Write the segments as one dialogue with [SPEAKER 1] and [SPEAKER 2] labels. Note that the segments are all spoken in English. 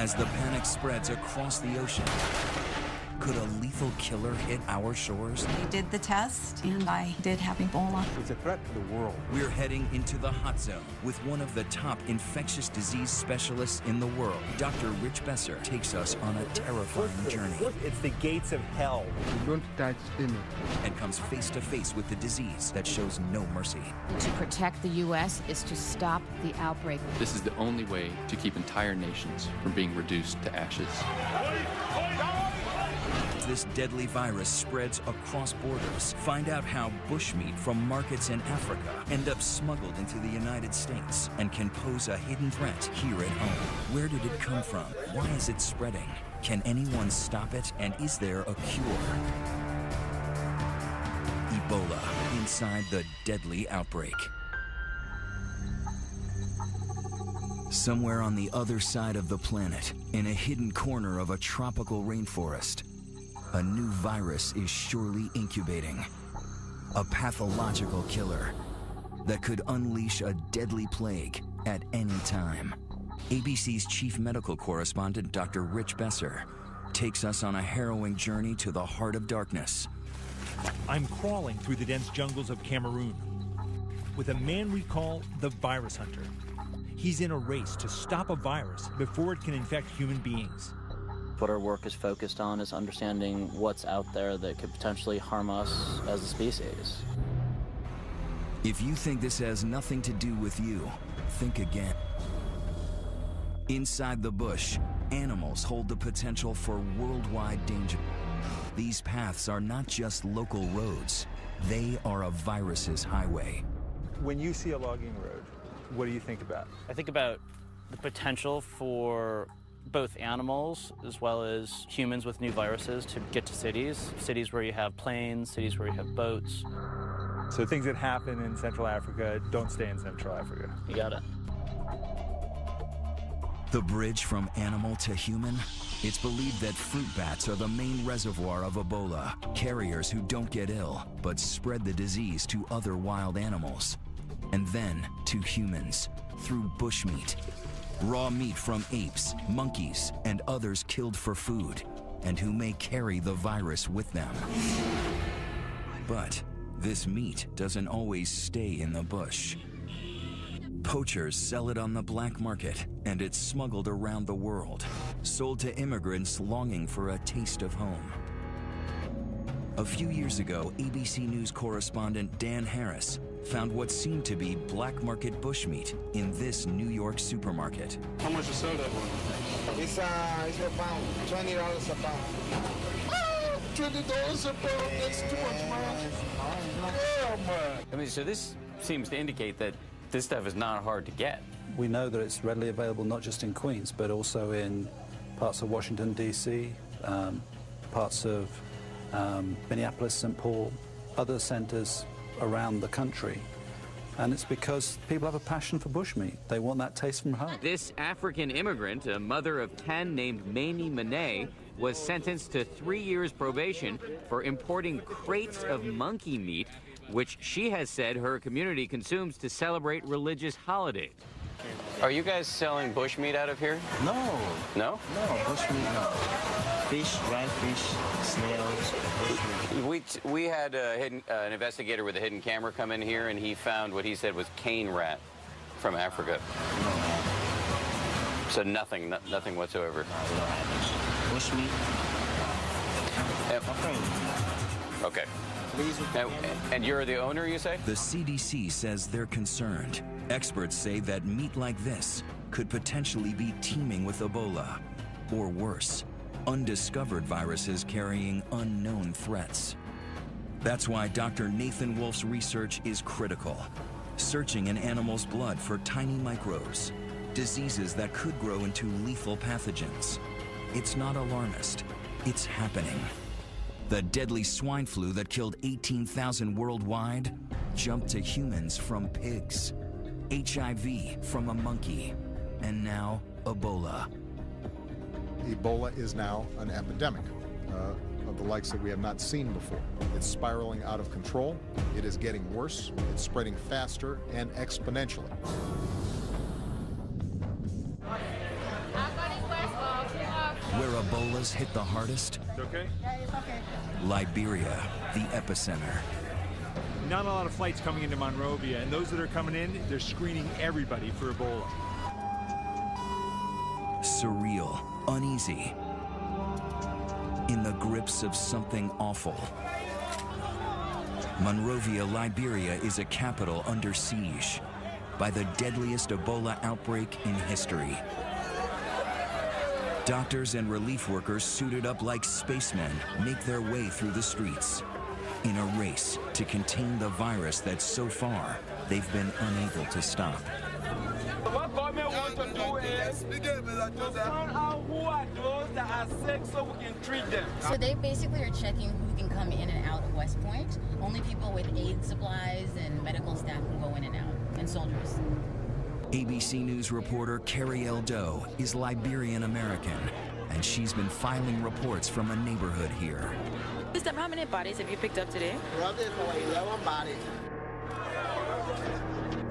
[SPEAKER 1] As the panic spreads across the ocean, could a lethal killer hit our shores?
[SPEAKER 2] We did the test, and I did have Ebola.
[SPEAKER 3] It's a threat to the world.
[SPEAKER 1] We're heading into the hot zone with one of the top infectious disease specialists in the world. Dr. Rich Besser takes us on a terrifying journey.
[SPEAKER 3] It's the gates of hell.
[SPEAKER 4] Don't touch me.
[SPEAKER 1] And comes face to face with the disease that shows no mercy.
[SPEAKER 5] To protect the U.S. is to stop the outbreak.
[SPEAKER 6] This is the only way to keep entire nations from being reduced to ashes.
[SPEAKER 1] This deadly virus spreads across borders. Find out how bushmeat from markets in Africa end up smuggled into the United States and can pose a hidden threat here at home. Where did it come from? Why is it spreading? Can anyone stop it? And is there a cure? Ebola, inside the deadly outbreak. Somewhere on the other side of the planet, in a hidden corner of a tropical rainforest, a new virus is surely incubating. A pathological killer that could unleash a deadly plague at any time. ABC's chief medical correspondent, Dr. Rich Besser, takes us on a harrowing journey to the heart of darkness.
[SPEAKER 3] I'm crawling through the dense jungles of Cameroon with a man we call the virus hunter. He's in a race to stop a virus before it can infect human beings.
[SPEAKER 7] What our work is focused on is understanding what's out there that could potentially harm us as a species.
[SPEAKER 1] If you think this has nothing to do with you, think again. Inside the bush, animals hold the potential for worldwide danger. These paths are not just local roads, they are a virus's highway.
[SPEAKER 3] When you see a logging road, what do you think about?
[SPEAKER 7] I think about the potential for both animals as well as humans with new viruses to get to cities where you have planes, cities where you have boats.
[SPEAKER 3] So things that happen in Central Africa don't stay in Central Africa.
[SPEAKER 7] You got it.
[SPEAKER 1] The bridge from animal to human? It's believed that fruit bats are the main reservoir of Ebola, carriers who don't get ill, but spread the disease to other wild animals. And then to humans, through bushmeat. Raw meat from apes, monkeys, and others killed for food, and who may carry the virus with them. But this meat doesn't always stay in the bush. Poachers sell it on the black market, and it's smuggled around the world, sold to immigrants longing for a taste of home. A few years ago, ABC News correspondent Dan Harris found what seemed to be black market bushmeat in this New York supermarket.
[SPEAKER 8] How much you sell that one?
[SPEAKER 4] It's a pound, $20 a pound. $20 a pound, that's too much, man. Oh, man.
[SPEAKER 9] I mean, so this seems to indicate that this stuff is not hard to get.
[SPEAKER 10] We know that it's readily available not just in Queens, but also in parts of Washington, D.C., parts of Minneapolis, St. Paul, other centers around the country. And it's because people have a passion for bushmeat. They want that taste from home.
[SPEAKER 9] This African immigrant, a mother of 10 named Mamie Monet, was sentenced to 3 years probation for importing crates of monkey meat, which she has said her community consumes to celebrate religious holidays. Are you guys selling bushmeat out of here?
[SPEAKER 11] No.
[SPEAKER 9] No?
[SPEAKER 11] No, bushmeat, no. Fish, dried fish, snails, bushmeat.
[SPEAKER 9] We had an investigator with a hidden camera come in here, and he found what he said was cane rat from Africa.
[SPEAKER 11] No.
[SPEAKER 9] So nothing whatsoever.
[SPEAKER 11] No, we don't have it. Bushmeat.
[SPEAKER 9] Yep. Okay.
[SPEAKER 11] Please.
[SPEAKER 9] And you're the owner, you say?
[SPEAKER 1] The CDC says they're concerned. Experts say that meat like this could potentially be teeming with Ebola, or worse, undiscovered viruses carrying unknown threats. That's why Dr. Nathan Wolf's research is critical, searching in animals' blood for tiny microbes, diseases that could grow into lethal pathogens. It's not alarmist, it's happening. The deadly swine flu that killed 18,000 worldwide jumped to humans from pigs, HIV from a monkey, and now Ebola.
[SPEAKER 12] Ebola is now an epidemic of the likes that we have not seen before. It's spiraling out of control. It is getting worse. It's spreading faster and exponentially.
[SPEAKER 1] Where Ebola's hit the hardest?
[SPEAKER 3] Okay.
[SPEAKER 2] Yeah, it's okay.
[SPEAKER 1] Liberia, the epicenter.
[SPEAKER 3] Not a lot of flights coming into Monrovia, and those that are coming in, they're screening everybody for Ebola.
[SPEAKER 1] Surreal, uneasy, in the grips of something awful. Monrovia, Liberia is a capital under siege by the deadliest Ebola outbreak in history. Doctors and relief workers suited up like spacemen make their way through the streets in a race to contain the virus that so far they've been unable to stop.
[SPEAKER 13] What government wants to do is to find out who are those that are sick so we can treat them.
[SPEAKER 5] So they basically are checking who can come in and out of West Point. Only people with aid supplies and medical staff can go in and out, and soldiers.
[SPEAKER 1] ABC News reporter Carrie Doe is Liberian-American, and she's been filing reports from a neighborhood here.
[SPEAKER 14] Mr. How many bodies have you picked up today?
[SPEAKER 4] 11 bodies.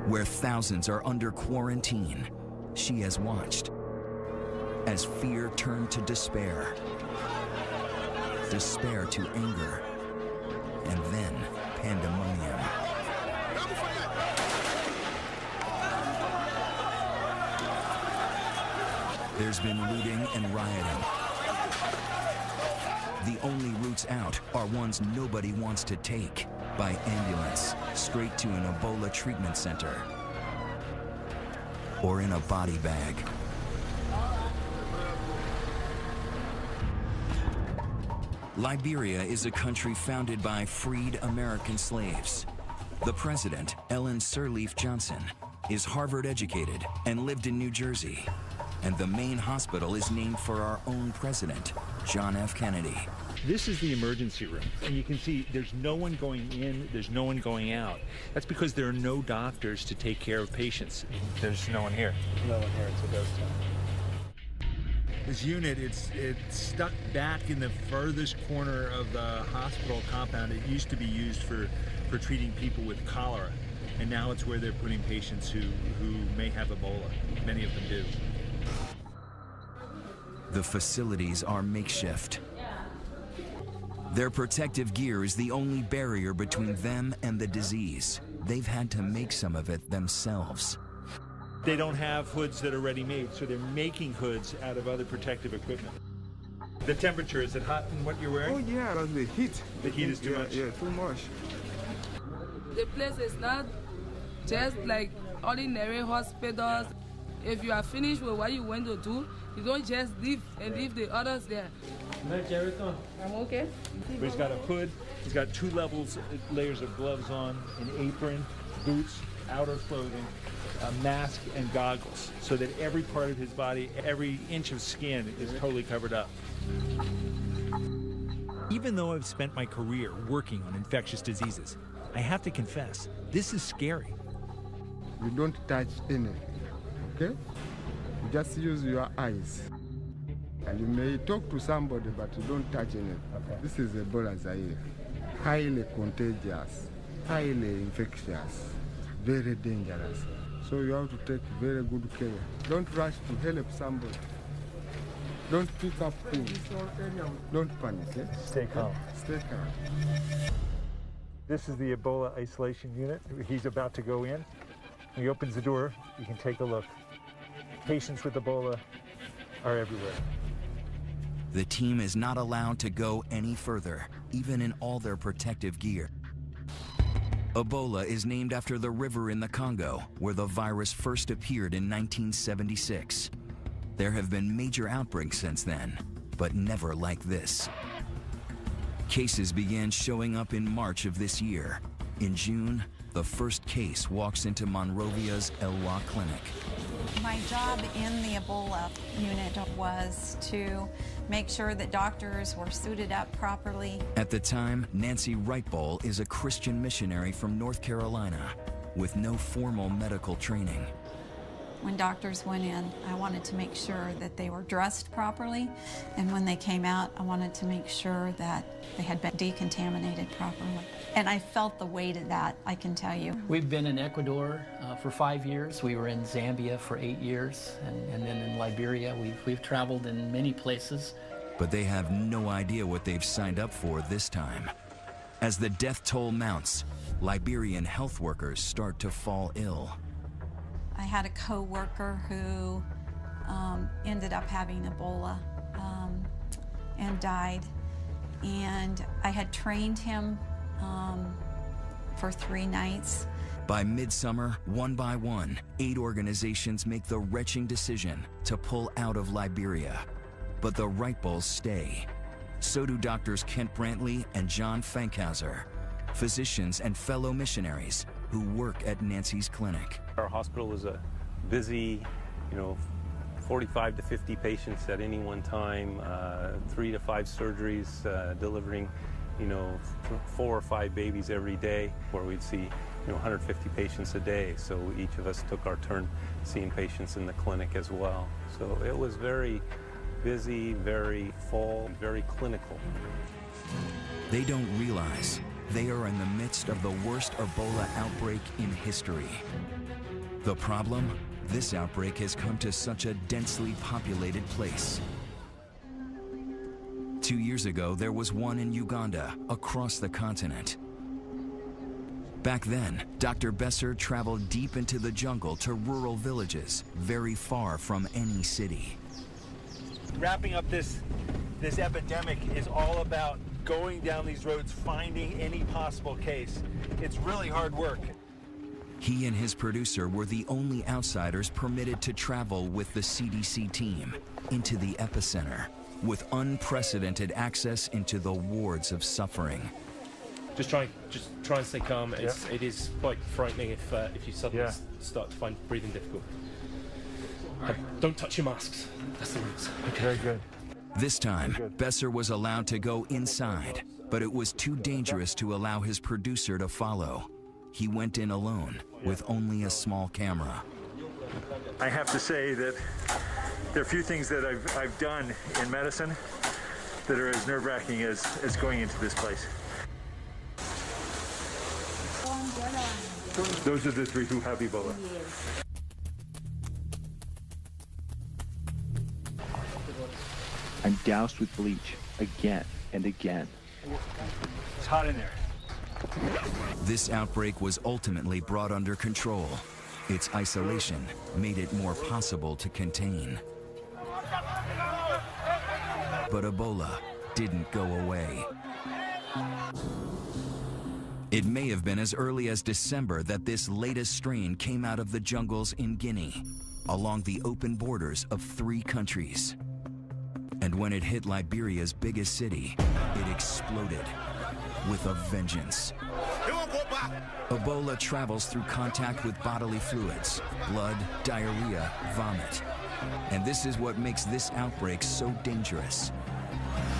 [SPEAKER 1] Where thousands are under quarantine, she has watched as fear turned to despair, despair to anger, and then pandemonium. There's been looting and rioting. The only routes out are ones nobody wants to take, by ambulance, straight to an Ebola treatment center, or in a body bag. Liberia is a country founded by freed American slaves. The president, Ellen Sirleaf Johnson, is Harvard educated and lived in New Jersey. And the main hospital is named for our own president, John F. Kennedy.
[SPEAKER 3] This is the emergency room, and you can see there's no one going in, there's no one going out. That's because there are no doctors to take care of patients. There's no one here.
[SPEAKER 10] No one here, it's a ghost town.
[SPEAKER 3] This unit, it's stuck back in the furthest corner of the hospital compound. It used to be used for treating people with cholera, and now it's where they're putting patients who may have Ebola. Many of them do.
[SPEAKER 1] The facilities are makeshift. Their protective gear is the only barrier between them and the disease. They've had to make some of it themselves.
[SPEAKER 3] They don't have hoods that are ready-made, so they're making hoods out of other protective equipment. The temperature, is it hot in what you're wearing?
[SPEAKER 15] Oh yeah, that's the heat.
[SPEAKER 3] The heat is too much?
[SPEAKER 15] Yeah, too much.
[SPEAKER 16] The place is not just like ordinary hospitals. If you are finished with what you want to do, you don't just leave and leave the others there. I'm okay.
[SPEAKER 3] But he's got a hood, he's got 2 layers of gloves on, an apron, boots, outer clothing, a mask, and goggles, so that every part of his body, every inch of skin is totally covered up. Even though I've spent my career working on infectious diseases, I have to confess, this is scary.
[SPEAKER 15] You don't touch anything, okay? You just use your eyes. And you may talk to somebody, but you don't touch anything. Okay. This is Ebola Zaire. Highly contagious, highly infectious, very dangerous. So you have to take very good care. Don't rush to help somebody. Don't pick up things. Don't panic. Eh?
[SPEAKER 3] Stay calm.
[SPEAKER 15] Stay calm.
[SPEAKER 3] This is the Ebola isolation unit. He's about to go in. He opens the door, you can take a look. Patients with Ebola are everywhere.
[SPEAKER 1] The team is not allowed to go any further, even in all their protective gear. Ebola is named after the river in the Congo, where the virus first appeared in 1976. There have been major outbreaks since then, but never like this. Cases began showing up in March of this year. In June, the first case walks into Monrovia's Elwha Clinic.
[SPEAKER 2] My job in the Ebola unit was to make sure that doctors were suited up properly.
[SPEAKER 1] At the time, Nancy Wrightbowl is a Christian missionary from North Carolina with no formal medical training.
[SPEAKER 2] When doctors went in, I wanted to make sure that they were dressed properly, and when they came out, I wanted to make sure that they had been decontaminated properly. And I felt the weight of that, I can tell you.
[SPEAKER 17] We've been in Ecuador for 5 years. We were in Zambia for 8 years, and then in Liberia. We've traveled in many places.
[SPEAKER 1] But they have no idea what they've signed up for this time. As the death toll mounts, Liberian health workers start to fall ill.
[SPEAKER 2] I had a co-worker who ended up having Ebola and died. And I had trained him for 3 nights.
[SPEAKER 1] By midsummer, one by one, 8 organizations make the wrenching decision to pull out of Liberia. But the Wright Bulls stay. So do doctors Kent Brantley and John Fankhauser, physicians and fellow missionaries who work at Nancy's clinic.
[SPEAKER 8] Our hospital was a busy, 45 to 50 patients at any one time, 3 to 5 surgeries, delivering, 4 or 5 babies every day, where we'd see, 150 patients a day. So each of us took our turn seeing patients in the clinic as well. So it was very busy, very full, very clinical.
[SPEAKER 1] They don't realize they are in the midst of the worst Ebola outbreak in history. The problem? This outbreak has come to such a densely populated place. 2 years ago, there was one in Uganda, across the continent. Back then, Dr. Besser traveled deep into the jungle to rural villages, very far from any city.
[SPEAKER 3] Wrapping up this epidemic is all about going down these roads, finding any possible case. It's really hard work.
[SPEAKER 1] He and his producer were the only outsiders permitted to travel with the CDC team into the epicenter, with unprecedented access into the wards of suffering.
[SPEAKER 18] Just try and stay calm. It is quite frightening if you suddenly start to find breathing difficult. Don't touch your masks. That's the rules.
[SPEAKER 3] Okay. Very good.
[SPEAKER 1] This time, Besser was allowed to go inside, but it was too dangerous to allow his producer to follow. He went in alone with only a small camera.
[SPEAKER 3] I have to say that there are few things that I've done in medicine that are as nerve-wracking as going into this place. Those are the 3 who have Ebola.
[SPEAKER 19] I'm doused with bleach again and again.
[SPEAKER 3] It's hot in there.
[SPEAKER 1] This outbreak was ultimately brought under control. Its isolation made it more possible to contain. But Ebola didn't go away. It may have been as early as December that this latest strain came out of the jungles in Guinea, along the open borders of 3 countries. And when it hit Liberia's biggest city, it exploded with a vengeance. Ebola travels through contact with bodily fluids, blood, diarrhea, vomit. And this is what makes this outbreak so dangerous.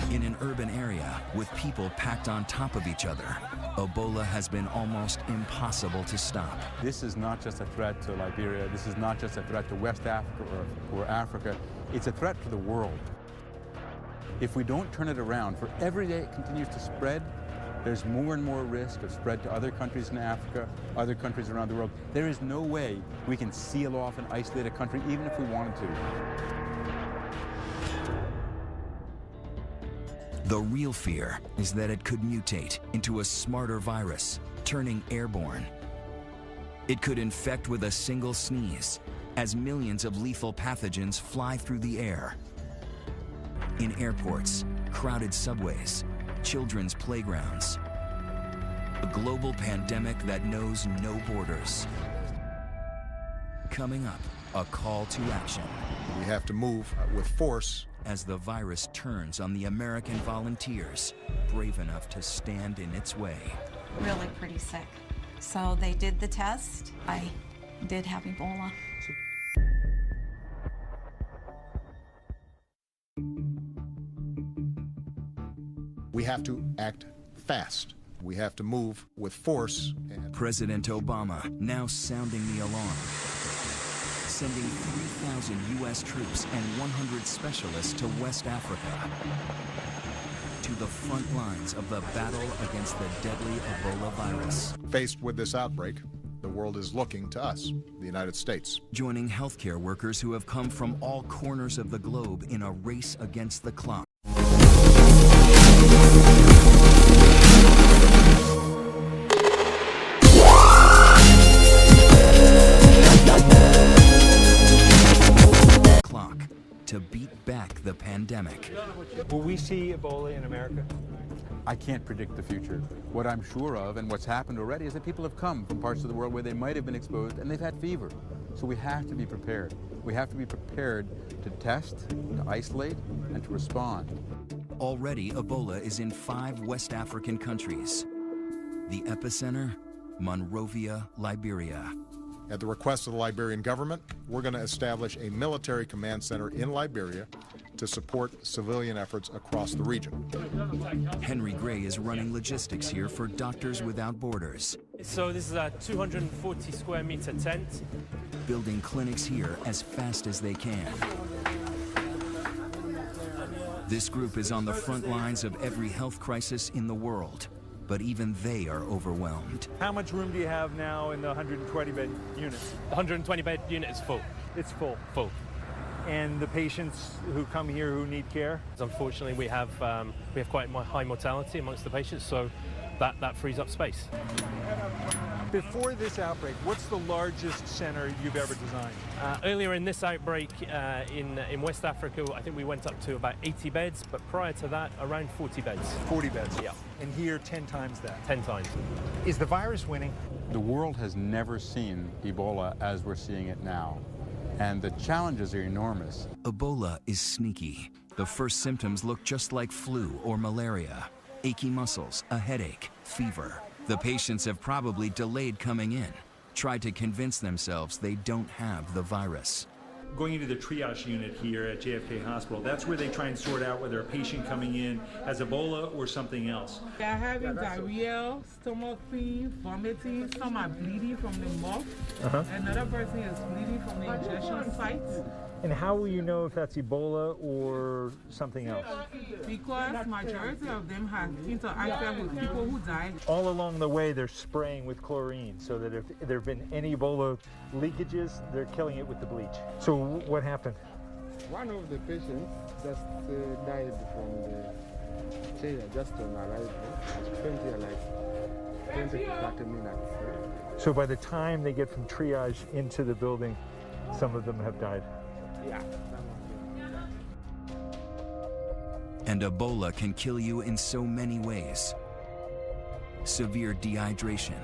[SPEAKER 1] In an urban area with people packed on top of each other, Ebola has been almost impossible to stop.
[SPEAKER 20] This is not just a threat to Liberia. This is not just a threat to West Africa or Africa. It's a threat to the world. If we don't turn it around, for every day it continues to spread, there's more and more risk of spread to other countries in Africa, other countries around the world. There is no way we can seal off and isolate a country, even if we wanted to.
[SPEAKER 1] The real fear is that it could mutate into a smarter virus, turning airborne. It could infect with a single sneeze, as millions of lethal pathogens fly through the air. In airports, crowded subways, children's playgrounds. A global pandemic that knows no borders. Coming up, a call to action.
[SPEAKER 12] We have to move with force.
[SPEAKER 1] As the virus turns on the American volunteers, brave enough to stand in its way.
[SPEAKER 2] Really pretty sick. So they did the test. I did have Ebola.
[SPEAKER 12] We have to act fast. We have to move with force.
[SPEAKER 1] President Obama now sounding the alarm, sending 3,000 U.S. troops and 100 specialists to West Africa, to the front lines of the battle against the deadly Ebola virus.
[SPEAKER 12] Faced with this outbreak, the world is looking to us, the United States.
[SPEAKER 1] Joining healthcare workers who have come from all corners of the globe in a race against the clock. To beat back the pandemic.
[SPEAKER 3] Will we see Ebola in America?
[SPEAKER 20] I can't predict the future. What I'm sure of, and what's happened already, is that people have come from parts of the world where they might have been exposed and they've had fever. So we have to be prepared. We have to be prepared to test, to isolate, and to respond.
[SPEAKER 1] Already, Ebola is in 5 West African countries. The epicenter, Monrovia, Liberia.
[SPEAKER 12] At the request of the Liberian government, we're going to establish a military command center in Liberia to support civilian efforts across the region.
[SPEAKER 1] Henry Gray is running logistics here for Doctors Without Borders.
[SPEAKER 18] So this is a 240 square meter tent.
[SPEAKER 1] Building clinics here as fast as they can. This group is on the front lines of every health crisis in the world, but even they are overwhelmed.
[SPEAKER 3] How much room do you have now in the 120-bed unit?
[SPEAKER 18] The 120-bed unit is full.
[SPEAKER 3] It's full?
[SPEAKER 18] Full.
[SPEAKER 3] And the patients who come here who need care?
[SPEAKER 18] Unfortunately, we have quite high mortality amongst the patients, so that frees up space.
[SPEAKER 3] Before this outbreak, what's the largest center you've ever designed?
[SPEAKER 18] Earlier in this outbreak in West Africa, I think we went up to about 80 beds, but prior to that, around 40 beds.
[SPEAKER 3] 40 beds?
[SPEAKER 18] Yeah.
[SPEAKER 3] And here, 10 times that?
[SPEAKER 18] 10 times.
[SPEAKER 3] Is the virus winning?
[SPEAKER 20] The world has never seen Ebola as we're seeing it now, and the challenges are enormous.
[SPEAKER 1] Ebola is sneaky. The first symptoms look just like flu or malaria. Achy muscles, a headache, fever. The patients have probably delayed coming in, tried to convince themselves they don't have the virus.
[SPEAKER 3] Going into the triage unit here at JFK Hospital, that's where they try and sort out whether a patient coming in has Ebola or something else.
[SPEAKER 21] They are having diarrhea, stomach pain, vomiting, some are bleeding from the mouth. Another person is bleeding from the injection site.
[SPEAKER 3] And how will you know if that's Ebola or something else?
[SPEAKER 21] Because majority of them have interacted with people who died.
[SPEAKER 3] All along the way, they're spraying with chlorine so that if there have been any Ebola leakages, they're killing it with the bleach. So what happened?
[SPEAKER 15] One of the patients just died from the chair just on arrival. It's 20 to 30 minutes.
[SPEAKER 3] So by the time they get from triage into the building, some of them have died.
[SPEAKER 15] Yeah.
[SPEAKER 1] And Ebola can kill you in so many ways. Severe dehydration,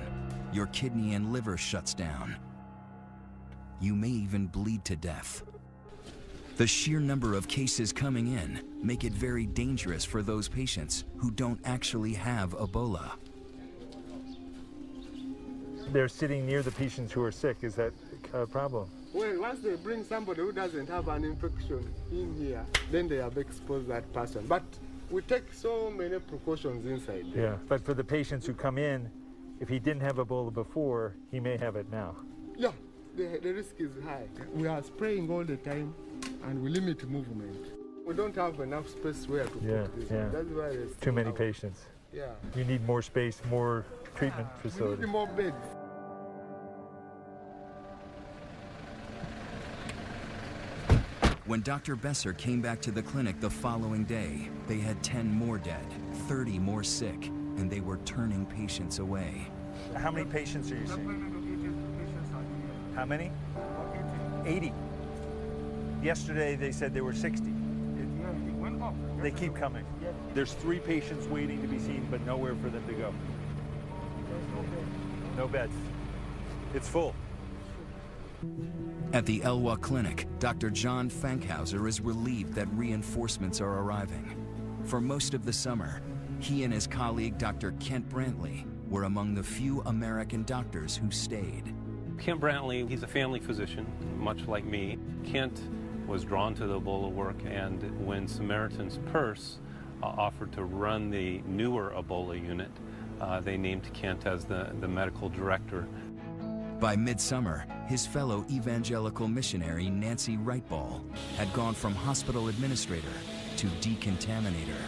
[SPEAKER 1] your kidney and liver shuts down. You may even bleed to death. The sheer number of cases coming in make it very dangerous for those patients who don't actually have Ebola.
[SPEAKER 3] They're sitting near the patients who are sick. Is that a problem?
[SPEAKER 15] Well, once they bring somebody who doesn't have an infection in here, then they have exposed that person. But we take so many precautions inside there.
[SPEAKER 3] Yeah, but for the patients who come in, if he didn't have Ebola before, he may have it now.
[SPEAKER 15] Yeah, the risk is high. We are spraying all the time, and we limit movement. We don't have enough space where to put this.
[SPEAKER 3] Yeah.
[SPEAKER 15] That's why there's
[SPEAKER 3] too many patients.
[SPEAKER 15] Yeah.
[SPEAKER 3] You need more space, more treatment facilities.
[SPEAKER 15] We need more beds.
[SPEAKER 1] When Dr. Besser came back to the clinic the following day, they had 10 more dead, 30 more sick, and they were turning patients away.
[SPEAKER 3] How many patients are you seeing? How many? 80. Yesterday they said there were 60. They keep coming. There's 3 patients waiting to be seen, but nowhere for them to go. No beds. It's full.
[SPEAKER 1] At the Elwha Clinic, Dr. John Fankhauser is relieved that reinforcements are arriving. For most of the summer, he and his colleague, Dr. Kent Brantley, were among the few American doctors who stayed.
[SPEAKER 8] Kent Brantley, he's a family physician, much like me. Kent was drawn to the Ebola work, and when Samaritan's Purse offered to run the newer Ebola unit, they named Kent as the medical director.
[SPEAKER 1] By midsummer, his fellow evangelical missionary Nancy Wrightball had gone from hospital administrator to decontaminator.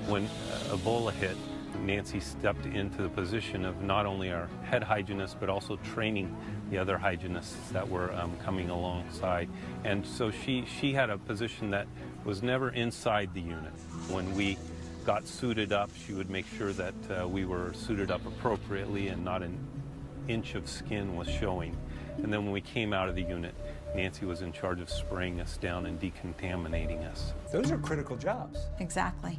[SPEAKER 8] When Ebola hit, Nancy stepped into the position of not only our head hygienist, but also training the other hygienists that were coming alongside. And so she had a position that was never inside the unit. When we got suited up, she would make sure that we were suited up appropriately and not an inch of skin was showing. And then when we came out of the unit, Nancy was in charge of spraying us down and decontaminating us.
[SPEAKER 6] Those are critical jobs.
[SPEAKER 2] Exactly.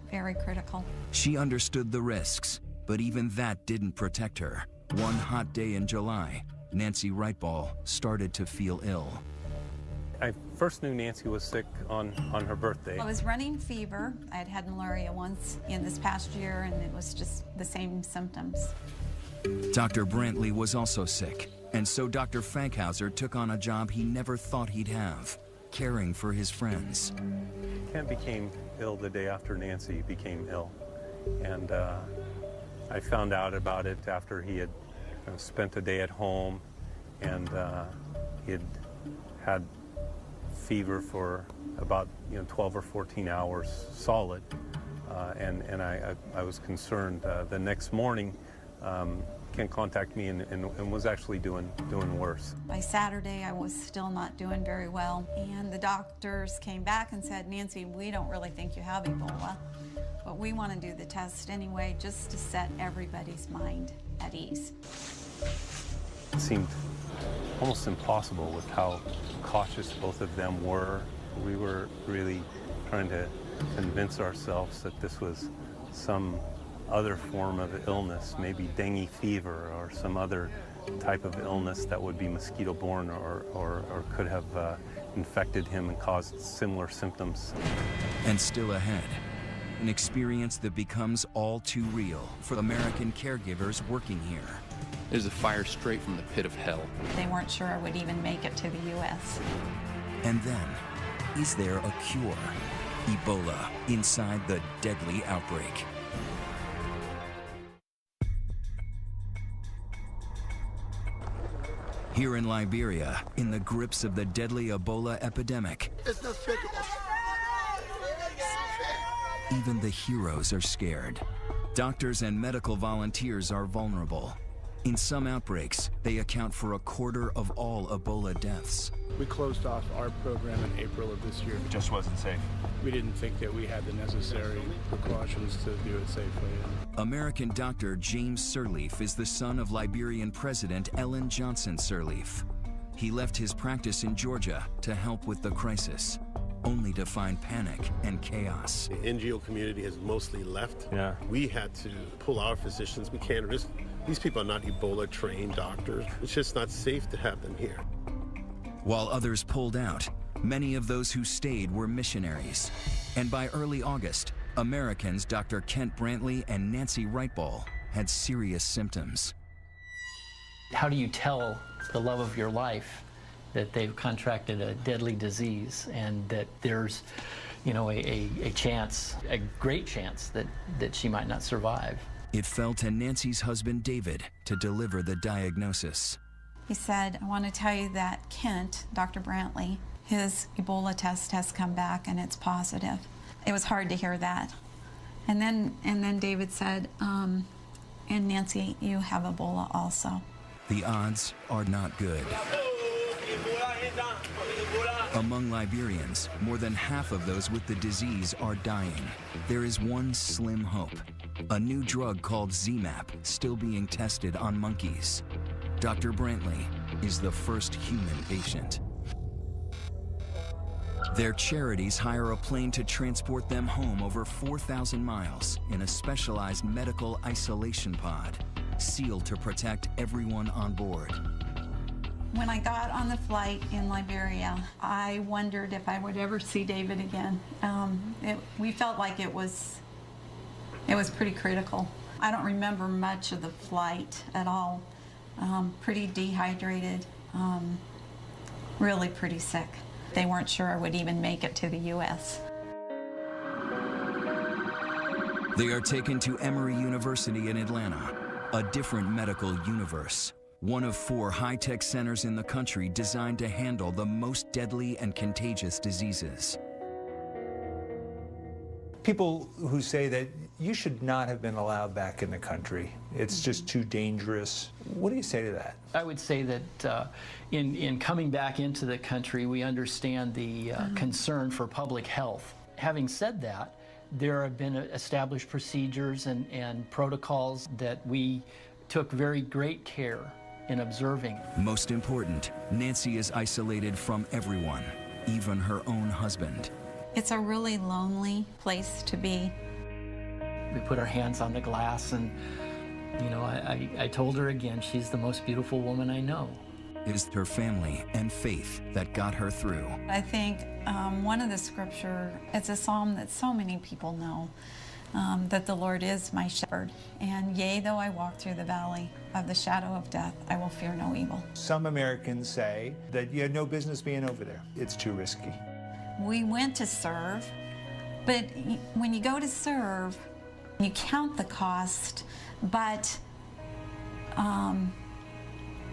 [SPEAKER 2] Very critical.
[SPEAKER 1] She understood the risks, but even that didn't protect her. One hot day in July, Nancy Wrightball started to feel ill.
[SPEAKER 8] I first knew Nancy was sick on her birthday.
[SPEAKER 2] I was running fever. I had had malaria once in this past year, and it was just the same symptoms.
[SPEAKER 1] Dr. Brantley was also sick, and so Dr. Fankhauser took on a job he never thought he'd have, caring for his friends.
[SPEAKER 8] Ken became ill the day after Nancy became ill, and I found out about it after he had spent a day at home, and he had had fever for about 12 or 14 hours solid, and I was concerned. The next morning, Ken contacted me and was actually doing worse.
[SPEAKER 2] By Saturday, I was still not doing very well, and the doctors came back and said, Nancy, we don't really think you have Ebola, but we want to do the test anyway just to set everybody's mind at ease.
[SPEAKER 8] It seemed almost impossible with how cautious both of them were. We were really trying to convince ourselves that this was some other form of illness, maybe dengue fever or some other type of illness that would be mosquito-borne or could have infected him and caused similar symptoms.
[SPEAKER 1] And still ahead, an experience that becomes all too real for American caregivers working here.
[SPEAKER 22] It is a fire straight from the pit of hell.
[SPEAKER 2] They weren't sure I would even make it to the U.S.
[SPEAKER 1] And then, is there a cure? Ebola inside the deadly outbreak. Here in Liberia, in the grips of the deadly Ebola epidemic,
[SPEAKER 4] It's not fair to us.
[SPEAKER 1] even the heroes are scared. Doctors and medical volunteers are vulnerable. In some outbreaks, they account for a quarter of all Ebola deaths.
[SPEAKER 23] We closed off our program in April of this year.
[SPEAKER 24] It just wasn't safe.
[SPEAKER 23] We didn't think that we had the necessary precautions to do it safely.
[SPEAKER 1] American doctor James Sirleaf is the son of Liberian President Ellen Johnson Sirleaf. He left his practice in Georgia to help with the crisis, only to find panic and chaos.
[SPEAKER 25] The NGO community has mostly left.
[SPEAKER 24] Yeah.
[SPEAKER 25] We had to pull our physicians. We can't risk. These people are not Ebola trained doctors. It's just not safe to have them here.
[SPEAKER 1] While others pulled out, many of those who stayed were missionaries. And by early August, Americans Dr. Kent Brantley and Nancy Wrightball had serious symptoms.
[SPEAKER 17] How do you tell the love of your life that they've contracted a deadly disease and that there's, a chance, a great chance that she might not survive?
[SPEAKER 1] It fell to Nancy's husband David to deliver the diagnosis.
[SPEAKER 2] He said, I want to tell you that Kent, Dr. Brantley, his Ebola test has come back and it's positive. It was hard to hear that. And then David said, and Nancy, you have Ebola also.
[SPEAKER 1] The odds are not good. Among Liberians, more than half of those with the disease are dying. There is one slim hope. A new drug called ZMapp still being tested on monkeys. Dr. Brantley is the first human patient. Their charities hire a plane to transport them home over 4,000 miles in a specialized medical isolation pod, sealed to protect everyone on board.
[SPEAKER 2] When I got on the flight in Liberia, I wondered if I would ever see David again. We felt like it was pretty critical. I don't remember much of the flight at all. Pretty dehydrated, really pretty sick. They weren't sure I would even make it to the U.S.
[SPEAKER 1] They are taken to Emory University in Atlanta, a different medical universe. one of 4 high-tech centers in the country designed to handle the most deadly and contagious diseases.
[SPEAKER 6] People who say that you should not have been allowed back in the country, it's just too dangerous. What do you say to that?
[SPEAKER 17] I would say that in coming back into the country, we understand the concern for public health. Having said that, there have been established procedures and protocols that we took very great care in observing.
[SPEAKER 1] Most important, Nancy is isolated from everyone, even her own husband.
[SPEAKER 2] It's a really lonely place to be.
[SPEAKER 17] We put our hands on the glass and, you know, I told her again, she's the most beautiful woman I know.
[SPEAKER 1] It is her family and faith that got her through.
[SPEAKER 2] I think one of the scripture, it's a psalm that so many people know, that the Lord is my shepherd. And yea, though I walk through the valley of the shadow of death, I will fear no evil.
[SPEAKER 6] Some Americans say that you had no business being over there. It's too risky.
[SPEAKER 2] We went to serve, but when you go to serve, you count the cost, but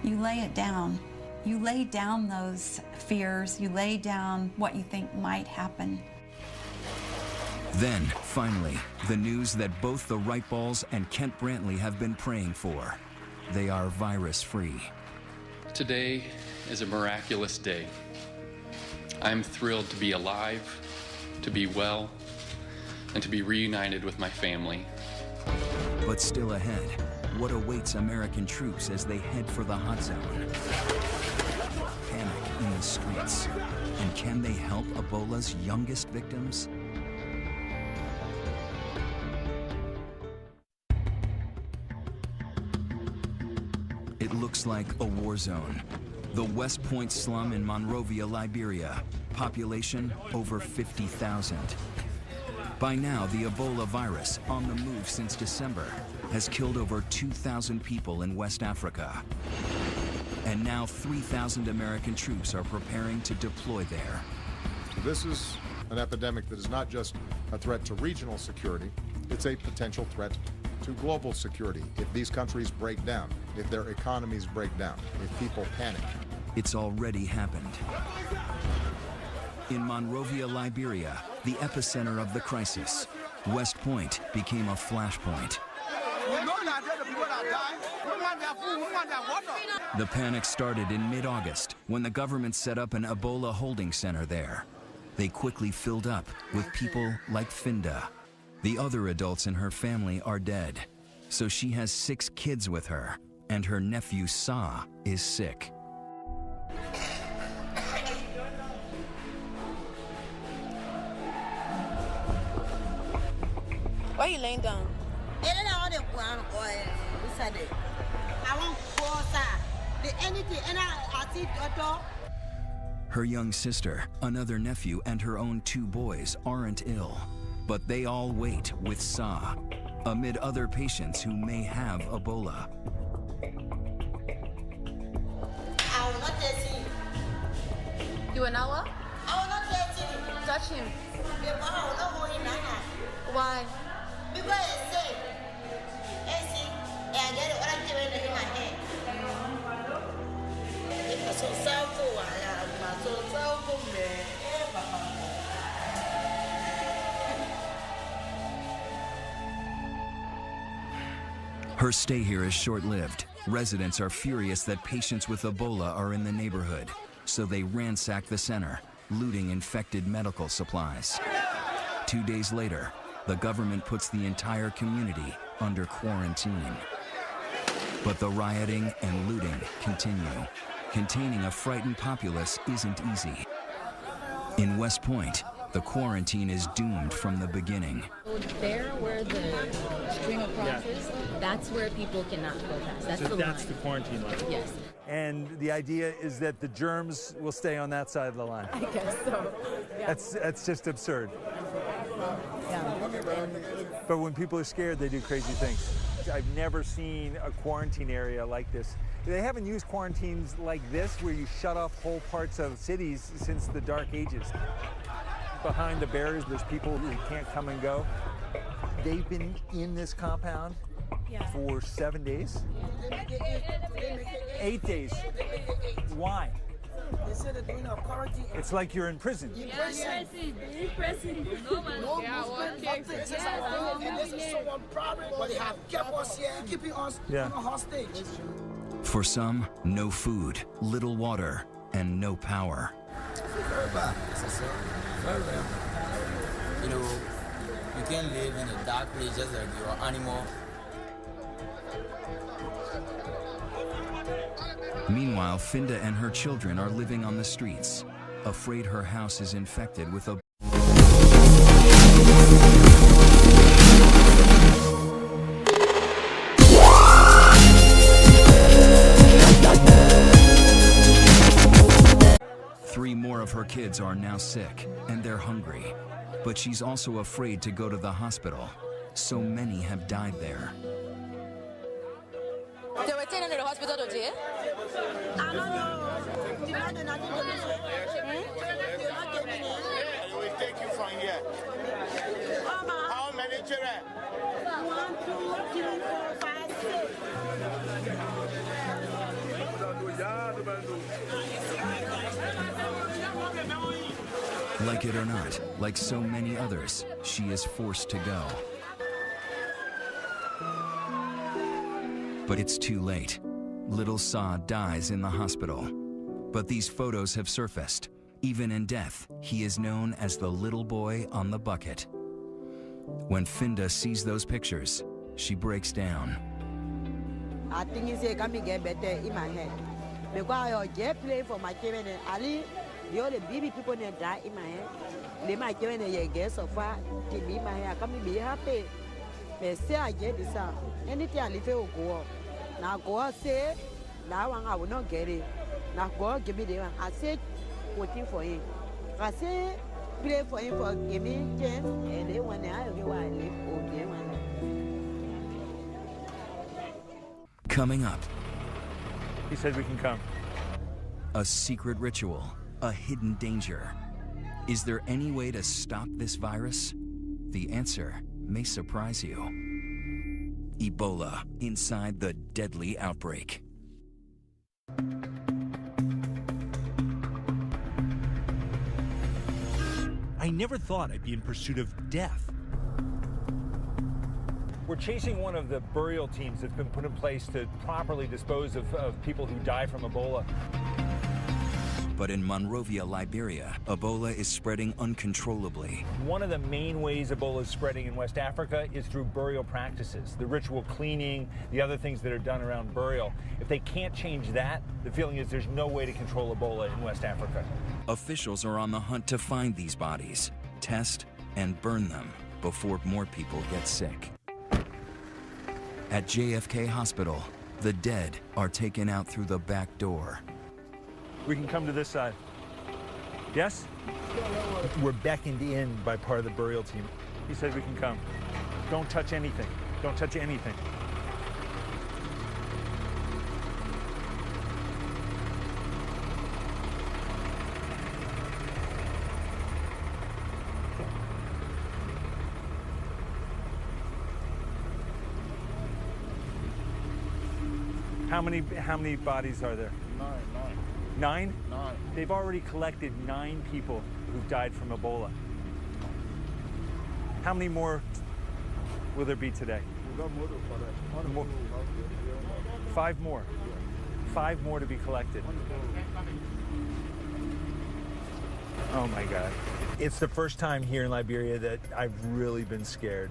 [SPEAKER 2] you lay it down. You lay down those fears, you lay down what you think might happen.
[SPEAKER 1] Then, finally, the news that both the Wright-Balls and Kent Brantley have been praying for. They are virus-free.
[SPEAKER 22] Today is a miraculous day. I'm thrilled to be alive, to be well, and to be reunited with my family.
[SPEAKER 1] But still ahead, what awaits American troops as they head for the hot zone? Panic in the streets. And can they help Ebola's youngest victims? It looks like a war zone. The West Point slum in Monrovia, Liberia. Population over 50,000. By now, the Ebola virus, on the move since December, has killed over 2,000 people in West Africa. And now 3,000 American troops are preparing to deploy there.
[SPEAKER 12] This is an epidemic that is not just a threat to regional security, it's a potential threat to global security. If these countries break down, if their economies break down, if people panic.
[SPEAKER 1] It's already happened. In Monrovia, Liberia, the epicenter of the crisis, West Point became a flashpoint. The panic started in mid-August when the government set up an Ebola holding center there. They quickly filled up with people like Finda. The other adults in her family are dead, so she has 6 kids with her, and her nephew Sa is sick.
[SPEAKER 7] Why are you laying down?
[SPEAKER 1] Her young sister, another nephew, and her own 2 boys aren't ill, but they all wait with Sa, amid other patients who may have Ebola.
[SPEAKER 7] You an hour? Touch him. Why? Because it's safe. I get it when I give it in my hand.
[SPEAKER 1] Her stay here is short-lived. Residents are furious that patients with Ebola are in the neighborhood, so they ransack the center, looting infected medical supplies. 2 days later, the government puts the entire community under quarantine. But the rioting and looting continue. Containing a frightened populace isn't easy. In West Point, the quarantine is doomed from the beginning.
[SPEAKER 5] There where the stream crosses, that's where people cannot go past. That's the
[SPEAKER 3] quarantine line.
[SPEAKER 5] Yes.
[SPEAKER 9] And the idea is that the germs will stay on that side of the line.
[SPEAKER 5] I guess so. Yeah.
[SPEAKER 9] That's just absurd.
[SPEAKER 5] Yeah.
[SPEAKER 9] But when people are scared, they do crazy things. I've never seen a quarantine area like this. They haven't used quarantines like this, where you shut off whole parts of cities, since the Dark Ages. Behind the barriers, there's people who can't come and go.
[SPEAKER 6] They've been in this compound for 7 days? 8 days. Why?
[SPEAKER 4] They say they're doing a quarantine.
[SPEAKER 6] It's like you're in prison.
[SPEAKER 4] In prison. No movement, nothing. And this is someone private, but they have kept us here, keeping us on a hostage.
[SPEAKER 1] For some, no food, little water, and no power.
[SPEAKER 10] Very bad. Very bad. You know, you can't live in a dark place just like you're an animal.
[SPEAKER 1] Meanwhile, Finda and her children are living on the streets, afraid her house is infected with a... Three more of her kids are now sick, and they're hungry. But she's also afraid to go to the hospital. So many have died there.
[SPEAKER 7] They were taken to the hospital today? I don't know. Did not do nothing to me.
[SPEAKER 4] They will take you from here. How many children? 1, 2, 3, 4, 5, 6.
[SPEAKER 1] Like it or not, like so many others, she is forced to go. But it's too late. Little Sa dies in the hospital. But these photos have surfaced. Even in death, he is known as the little boy on the bucket. When Finda sees those pictures, she breaks down.
[SPEAKER 11] I think it's going to get better in my head. Because I just play for my children and Ali, the only baby people that die in my head. They my children and get so far to be my hair. Come be happy. But say I get this out. Anything I live will go up. Now go say, that one I will not get it. Now go give me the one. I said, voting for him. I say, play for him for give me chance. And then when I live, okay, one.
[SPEAKER 1] Coming up.
[SPEAKER 6] He said we can come.
[SPEAKER 1] A secret ritual, a hidden danger. Is there any way to stop this virus? The answer may surprise you. Ebola inside the deadly outbreak.
[SPEAKER 9] I never thought I'd be in pursuit of death. We're chasing one of the burial teams that's been put in place to properly dispose of people who die from Ebola.
[SPEAKER 1] But in Monrovia, Liberia, Ebola is spreading uncontrollably.
[SPEAKER 9] One of the main ways Ebola is spreading in West Africa is through burial practices, the ritual cleaning, the other things that are done around burial. If they can't change that, the feeling is there's no way to control Ebola in West Africa.
[SPEAKER 1] Officials are on the hunt to find these bodies, test, and burn them before more people get sick. At JFK Hospital, the dead are taken out through the back door.
[SPEAKER 9] We can come to this side. Yes? We're beckoned in by part of the burial team. He said we can come. Don't touch anything. Don't touch anything. How many bodies are there? 9? 9? They've already collected 9 people who've died from Ebola. How many more will there be today? More. 5 more. 5 more to be collected. Oh my God. It's the first time here in Liberia that I've really been scared.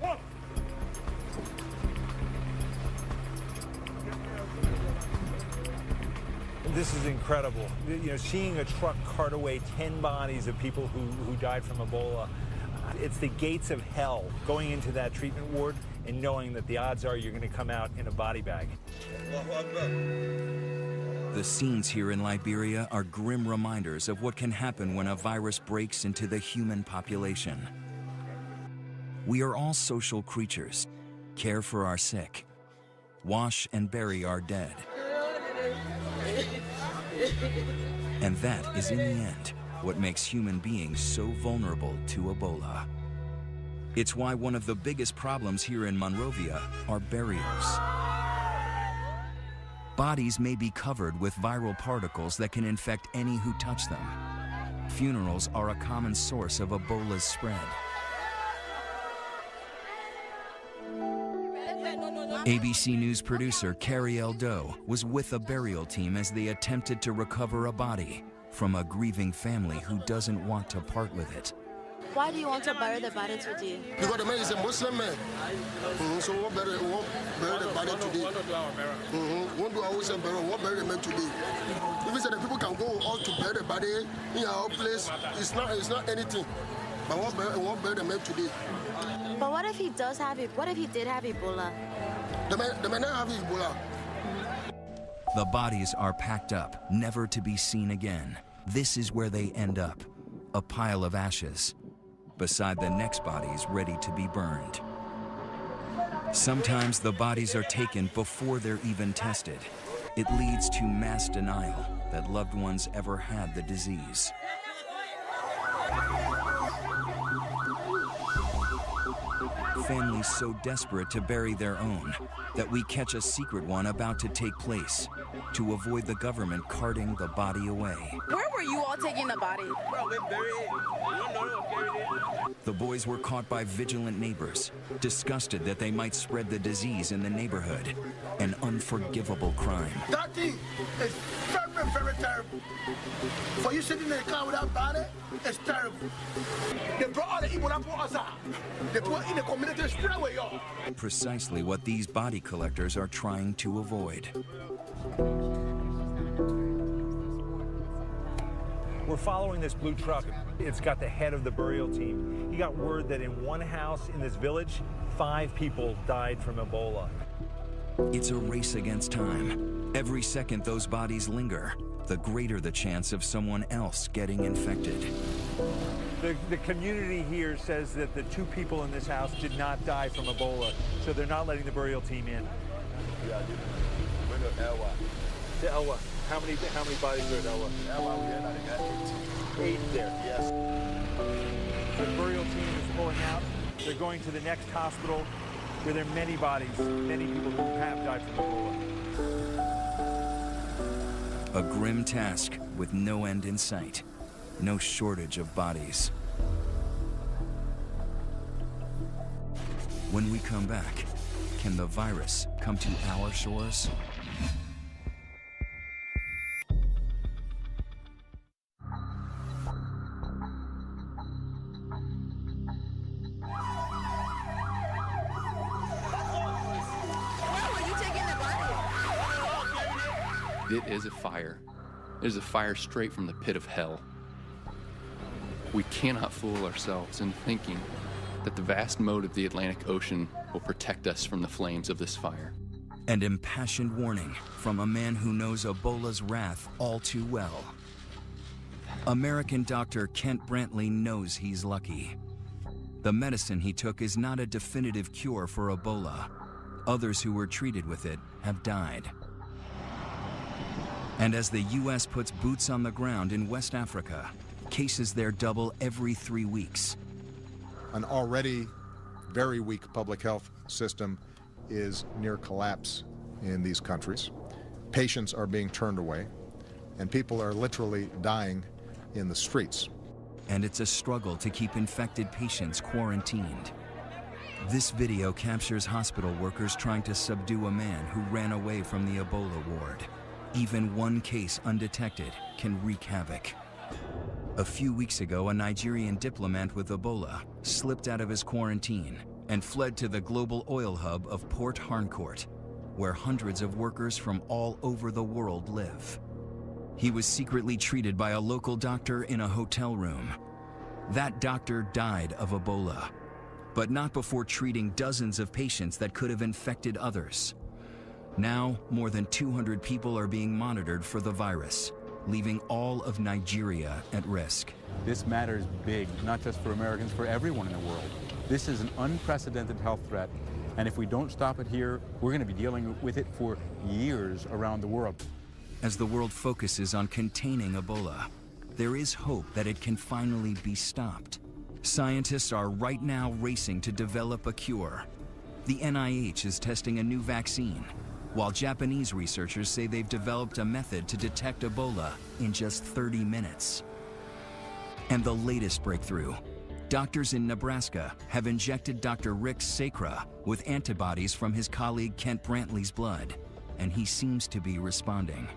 [SPEAKER 9] This is incredible. You know, seeing a truck cart away 10 bodies of people who died from Ebola. It's the gates of hell, going into that treatment ward and knowing that the odds are you're going to come out in a body bag.
[SPEAKER 1] The scenes here in Liberia are grim reminders of what can happen when a virus breaks into the human population. We are all social creatures, care for our sick, wash and bury our dead. And that is, in the end, what makes human beings so vulnerable to Ebola. It's why one of the biggest problems here in Monrovia are burials. Bodies may be covered with viral particles that can infect any who touch them. Funerals are a common source of Ebola's spread. ABC News producer Carrie Eldo was with a burial team as they attempted to recover a body from a grieving family who doesn't want to part with it.
[SPEAKER 7] Why do you want to bury the body today?
[SPEAKER 4] Because the man is a Muslim man. So we won't bury the body today. Won't do our own burial, won't bury the man today. If we say that people can go out to bury the body in our place, it's not anything. But won't bury the man today.
[SPEAKER 7] But what if he does have it? What if he did have Ebola?
[SPEAKER 4] The man not have Ebola.
[SPEAKER 1] The bodies are packed up, never to be seen again. This is where they end up, a pile of ashes, beside the next bodies ready to be burned. Sometimes the bodies are taken before they're even tested. It leads to mass denial that loved ones ever had the disease. Families so desperate to bury their own that we catch a secret one about to take place to avoid the government carting the body away.
[SPEAKER 7] Where were you all taking the body?
[SPEAKER 1] The boys were caught by vigilant neighbors, disgusted that they might spread the disease in the neighborhood, an unforgivable crime.
[SPEAKER 4] That thing is very, very terrible. For you sitting in the car without body, it's terrible. They brought all the Ebola for us out. They put in the community straight away, y'all.
[SPEAKER 1] Precisely what these body collectors are trying to avoid.
[SPEAKER 9] We're following this blue truck. It's got the head of the burial team. He got word that in one house in this village, 5 people died from Ebola.
[SPEAKER 1] It's a race against time. Every second those bodies linger, the greater the chance of someone else getting infected.
[SPEAKER 9] The community here says that the 2 people in this house did not die from Ebola, so they're not letting the burial team in. Elwa. How many bodies are at Elwa? Elwa, 8 there. Yes. The burial team is pulling out. They're going to the next hospital where there are many bodies, many people who have died from Ebola.
[SPEAKER 1] A grim task with no end in sight, no shortage of bodies. When we come back, can the virus come to our shores?
[SPEAKER 22] It is a fire. It is a fire straight from the pit of hell. We cannot fool ourselves in thinking that the vast moat of the Atlantic Ocean will protect us from the flames of this fire.
[SPEAKER 1] An impassioned warning from a man who knows Ebola's wrath all too well. American doctor Kent Brantley knows he's lucky. The medicine he took is not a definitive cure for Ebola. Others who were treated with it have died. And as the U.S. puts boots on the ground in West Africa, cases there double every 3 weeks.
[SPEAKER 12] An already very weak public health system is near collapse in these countries. Patients are being turned away, and people are literally dying in the streets.
[SPEAKER 1] And it's a struggle to keep infected patients quarantined. This video captures hospital workers trying to subdue a man who ran away from the Ebola ward. Even one case undetected can wreak havoc. A few weeks ago, a Nigerian diplomat with Ebola slipped out of his quarantine and fled to the global oil hub of Port Harcourt, where hundreds of workers from all over the world live. He was secretly treated by a local doctor in a hotel room. That doctor died of Ebola, but not before treating dozens of patients that could have infected others. Now, more than 200 people are being monitored for the virus, leaving all of Nigeria at risk.
[SPEAKER 20] This matters big, not just for Americans, for everyone in the world. This is an unprecedented health threat, and if we don't stop it here, we're going to be dealing with it for years around the world.
[SPEAKER 1] As the world focuses on containing Ebola, there is hope that it can finally be stopped. Scientists are right now racing to develop a cure. The NIH is testing a new vaccine, while Japanese researchers say they've developed a method to detect Ebola in just 30 minutes. And the latest breakthrough, doctors in Nebraska have injected Dr. Rick Sacra with antibodies from his colleague Kent Brantley's blood, and he seems to be responding.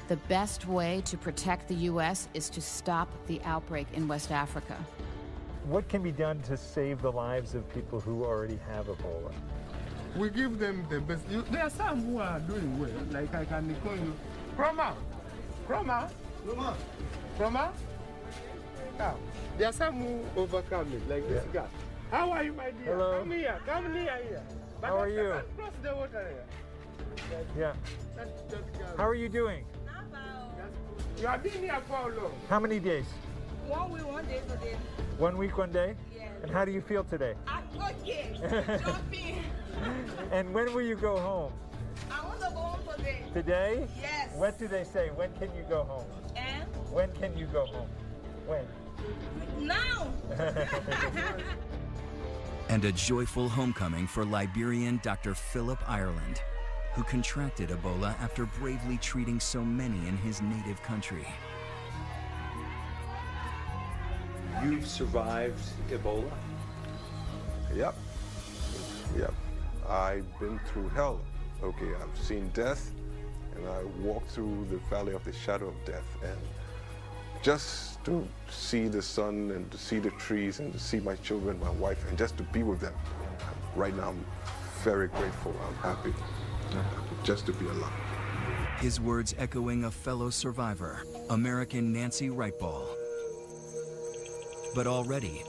[SPEAKER 13] The best way to protect the U.S. is to stop the outbreak in West Africa.
[SPEAKER 9] What can be done to save the lives of people who already have Ebola?
[SPEAKER 15] We give them the best. There are some who are doing well, like I can call you. Chroma. Now, there are some who overcome it, like this guy. How are you, my dear?
[SPEAKER 9] Hello.
[SPEAKER 15] Come near here. But
[SPEAKER 9] How are you?
[SPEAKER 15] Cross the water here.
[SPEAKER 9] Yeah. How are you doing?
[SPEAKER 15] You have been here for how long?
[SPEAKER 9] How many days?
[SPEAKER 7] 1 week, 1 day today.
[SPEAKER 9] 1 week, 1 day?
[SPEAKER 7] Yes.
[SPEAKER 9] And how do you feel today?
[SPEAKER 7] I'm okay. Jumping.
[SPEAKER 9] And when will you go home?
[SPEAKER 7] I want to go home today.
[SPEAKER 9] Today?
[SPEAKER 7] Yes.
[SPEAKER 9] What do they say? When can you go home?
[SPEAKER 7] And?
[SPEAKER 9] When can you go home? When?
[SPEAKER 7] Now.
[SPEAKER 1] And a joyful homecoming for Liberian Dr. Philip Ireland, who contracted Ebola after bravely treating so many in his native country.
[SPEAKER 6] You've survived Ebola?
[SPEAKER 14] Yep. I've been through hell. Okay, I've seen death, and I walked through the valley of the shadow of death, and just to see the sun and to see the trees and to see my children, my wife, and just to be with them. Right now, I'm very grateful. I'm happy just to be alive.
[SPEAKER 1] His words echoing a fellow survivor, American Nancy Wrightball. But already,